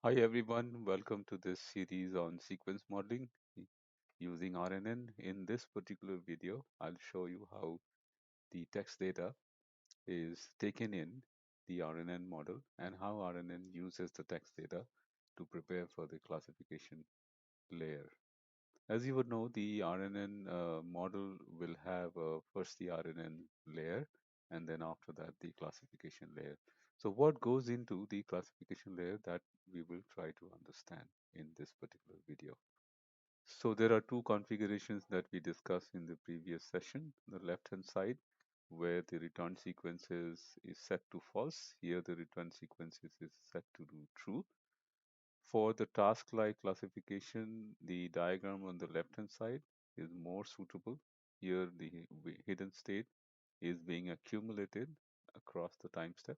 Hi everyone, welcome to this series on sequence modeling using RNN. In this particular video, I'll show you how the text data is taken in the RNN model and how RNN uses the text data to prepare for the classification layer. As you would know, the RNN model will have first the RNN layer and then after that the classification layer. So what goes into the classification layer that we will try to understand in this particular video. So there are two configurations that we discussed in the previous session. The left hand side where the return sequences is set to false. Here the return sequences is set to do true. For the task-like classification, the diagram on the left-hand side is more suitable. Here, the hidden state is being accumulated across the time step,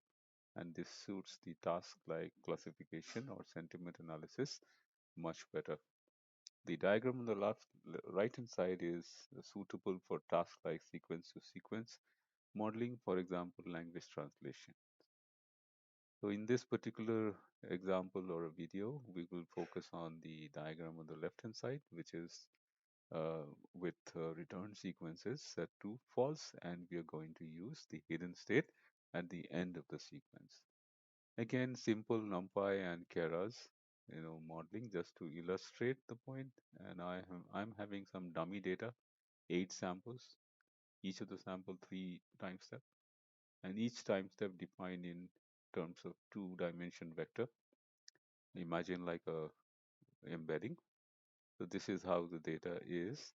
and this suits the task-like classification or sentiment analysis much better. The diagram on the right-hand side is suitable for task-like sequence-to-sequence modeling, for example, language translation. So in this particular example or a video, we will focus on the diagram on the left-hand side, which is with return sequences set to false, and we are going to use the hidden state at the end of the sequence. Again, simple NumPy and Keras, modeling just to illustrate the point. And I'm having some dummy data, 8 samples, each of the sample 3 time step, and each time step defined in terms of 2-dimension vector. Imagine like a embedding. So this is how the data is,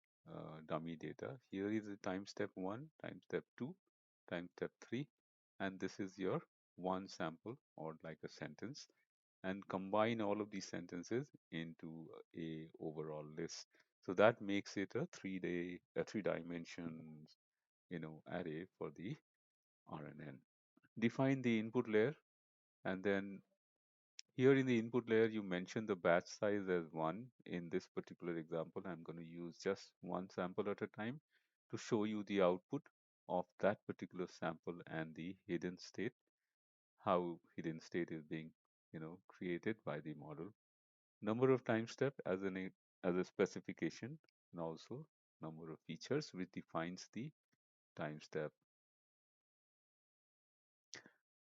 dummy data. Here is the time step 1, time step 2, time step 3, and this is your one sample or like a sentence, and combine all of these sentences into a overall list. So that makes it a 3 dimensions, array for the RNN. Define the input layer, and then here in the input layer, you mentioned the batch size as 1. In this particular example, I'm going to use just one sample at a time to show you the output of that particular sample and the hidden state, how hidden state is being, created by the model. Number of time step as a specification, and also number of features which defines the time step.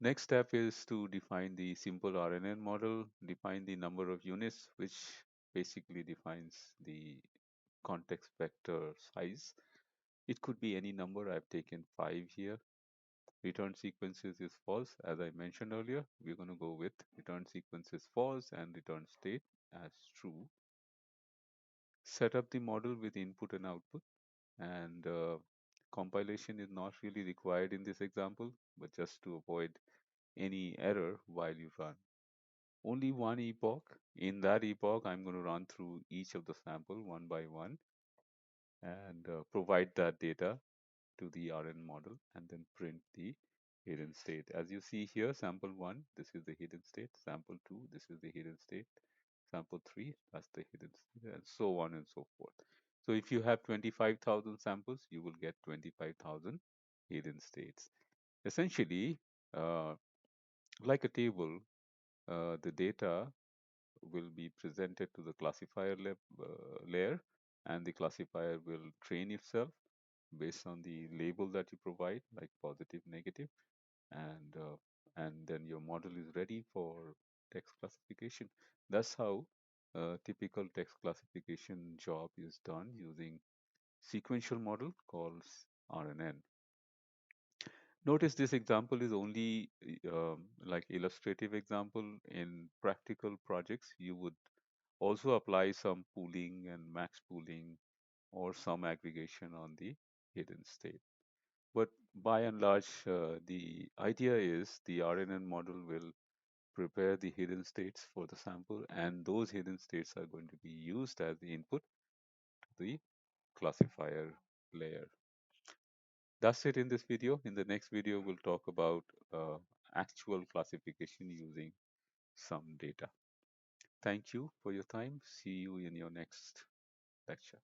Next step is to define the simple RNN model, define the number of units, which basically defines the context vector size. It could be any number. I've taken 5 here. Return sequences is false. As I mentioned earlier, we're going to go with return sequences false and return state as true. Set up the model with input and output, and compilation is not really required in this example, but just to avoid any error while you run. Only one epoch. In that epoch, I'm going to run through each of the sample one by one and provide that data to the RN model and then print the hidden state. As you see here, sample 1, this is the hidden state. Sample 2, this is the hidden state. Sample 3, that's the hidden state, and so on and so forth. So if you have 25,000 samples, you will get 25,000 hidden states. Essentially, uh, like a table, the data will be presented to the classifier layer, and the classifier will train itself based on the label that you provide, like positive, negative, and then your model is ready for text classification. That's how typical text classification job is done using sequential model called RNN. Notice this example is only like illustrative example. In practical projects, you would also apply some pooling and max pooling or some aggregation on the hidden state. But by and large, the idea is the RNN model will prepare the hidden states for the sample, and those hidden states are going to be used as the input to the classifier layer. That's it in this video. In the next video, we'll talk about actual classification using some data. Thank you for your time. See you in your next lecture.